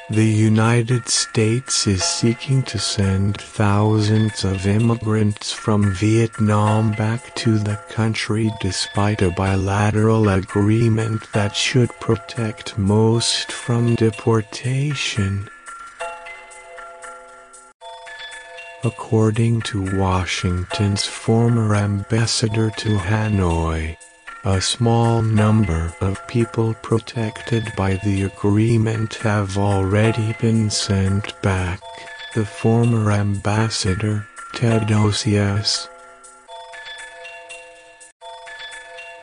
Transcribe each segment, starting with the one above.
The United States is seeking to send thousands of immigrants from Vietnam back to the country despite a bilateral agreement that should protect most from deportation. According to Washington's former ambassador to Hanoi, a small number of people protected by the agreement have already been sent back, the former ambassador, Osius,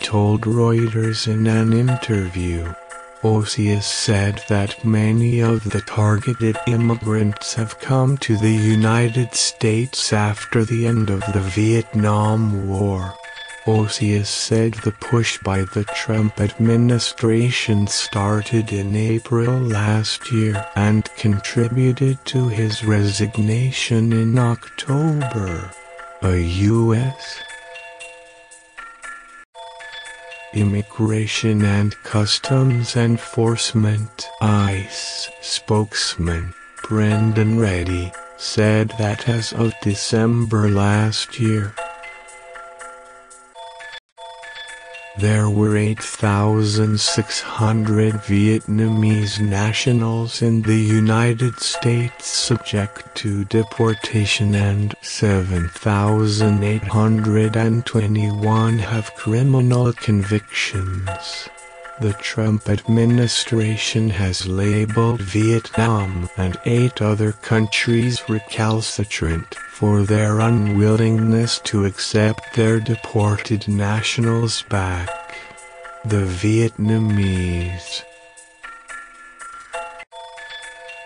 told Reuters in an interview. Osius said that many of the targeted immigrants have come to the United States after the end of the Vietnam War. Osius said the push by the Trump administration started in April last year and contributed to his resignation in October. A U.S. Immigration and Customs Enforcement (ICE) spokesman, Raedy, said that as of December last year, there were 8,600 Vietnamese nationals in the United States subject to deportation and 7,821 have criminal convictions. The Trump administration has labeled Vietnam and 8 other countries recalcitrant for their unwillingness to accept their deported nationals back. The Vietnamese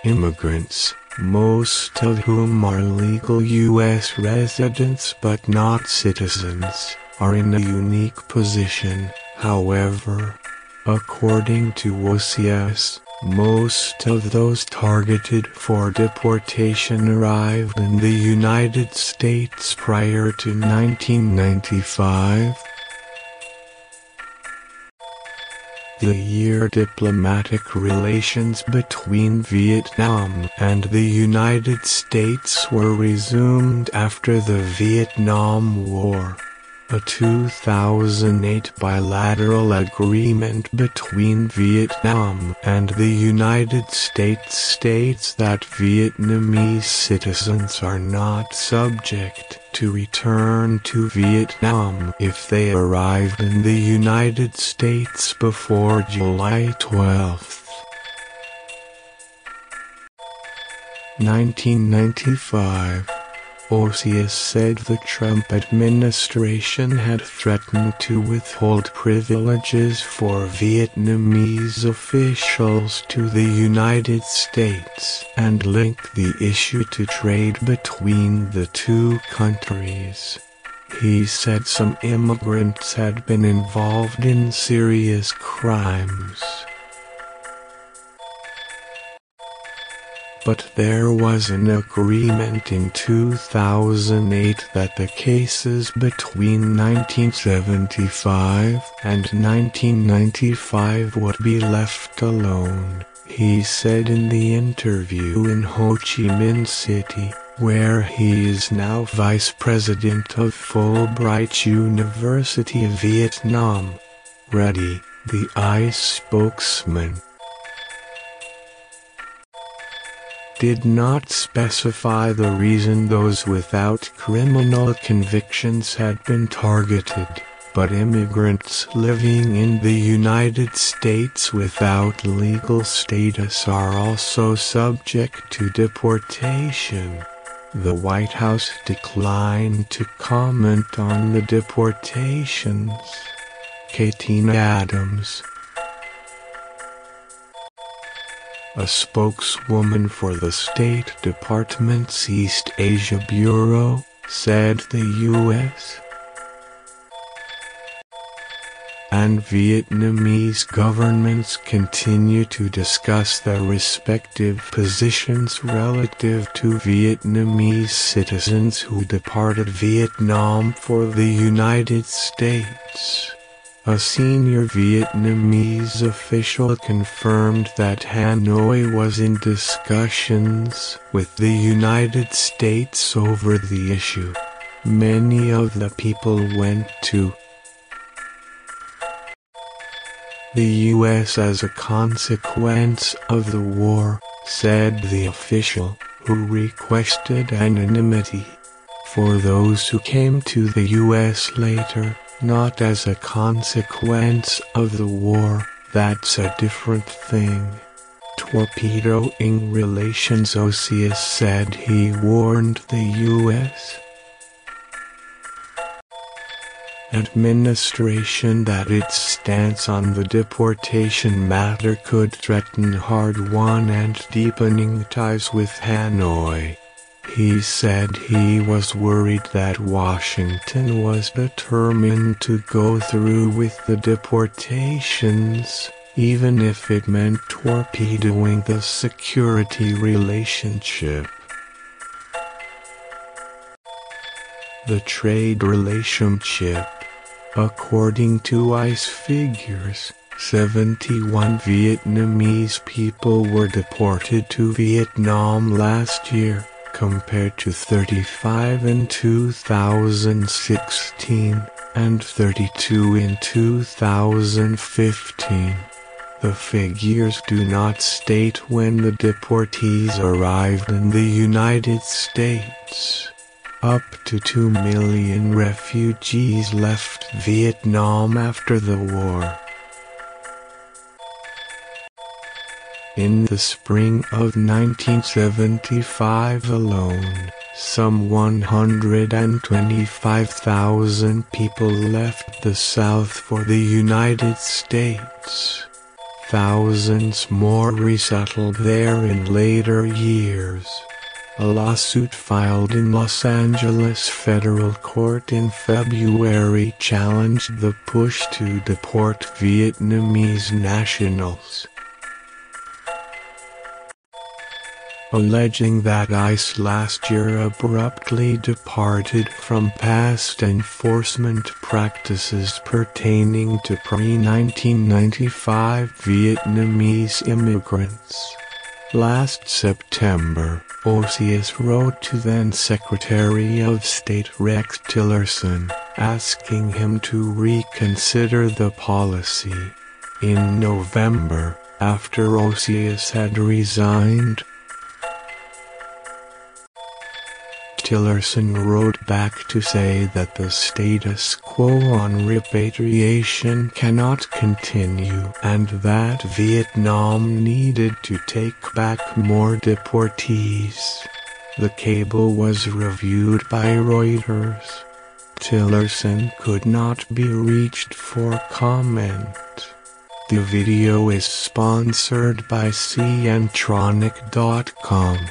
immigrants, most of whom are legal U.S. residents but not citizens, are in a unique position, however. According to Osius, most of those targeted for deportation arrived in the United States prior to 1995. The year diplomatic relations between Vietnam and the United States were resumed after the Vietnam War. A 2008 bilateral agreement between Vietnam and the United States states that Vietnamese citizens are not subject to return to Vietnam if they arrived in the United States before July 12, 1995. Osius said the Trump administration had threatened to withhold privileges for Vietnamese officials to the United States and link the issue to trade between the two countries. He said some immigrants had been involved in serious crimes. But there was an agreement in 2008 that the cases between 1975 and 1995 would be left alone, he said in the interview in Ho Chi Minh City, where he is now vice president of Fulbright University of Vietnam. Raedy, the ICE spokesman, did not specify the reason those without criminal convictions had been targeted, but immigrants living in the United States without legal status are also subject to deportation. The White House declined to comment on the deportations. Katina Adams, a spokeswoman for the State Department's East Asia Bureau, said the U.S. and Vietnamese governments continue to discuss their respective positions relative to Vietnamese citizens who departed Vietnam for the United States. A senior Vietnamese official confirmed that Hanoi was in discussions with the United States over the issue. Many of the people went to the U.S. as a consequence of the war, said the official, who requested anonymity. For those who came to the U.S. later, not as a consequence of the war, that's a different thing. Torpedoing relations, Osius said he warned the U.S. administration that its stance on the deportation matter could threaten hard-won and deepening ties with Hanoi. He said he was worried that Washington was determined to go through with the deportations, even if it meant torpedoing the security relationship. The trade relationship. According to ICE figures, 71 Vietnamese people were deported to Vietnam last year, compared to 35 in 2016, and 32 in 2015. The figures do not state when the deportees arrived in the United States. Up to 2 million refugees left Vietnam after the war. In the spring of 1975 alone, some 125,000 people left the South for the United States. Thousands more resettled there in later years. A lawsuit filed in Los Angeles federal court in February challenged the push to deport Vietnamese nationals, alleging that ICE last year abruptly departed from past enforcement practices pertaining to pre-1995 Vietnamese immigrants. Last September, Osius wrote to then-Secretary of State Rex Tillerson, asking him to reconsider the policy. In November, after Osius had resigned, Tillerson wrote back to say that the status quo on repatriation cannot continue and that Vietnam needed to take back more deportees. The cable was reviewed by Reuters. Tillerson could not be reached for comment. The video is sponsored by Ciantronic.com.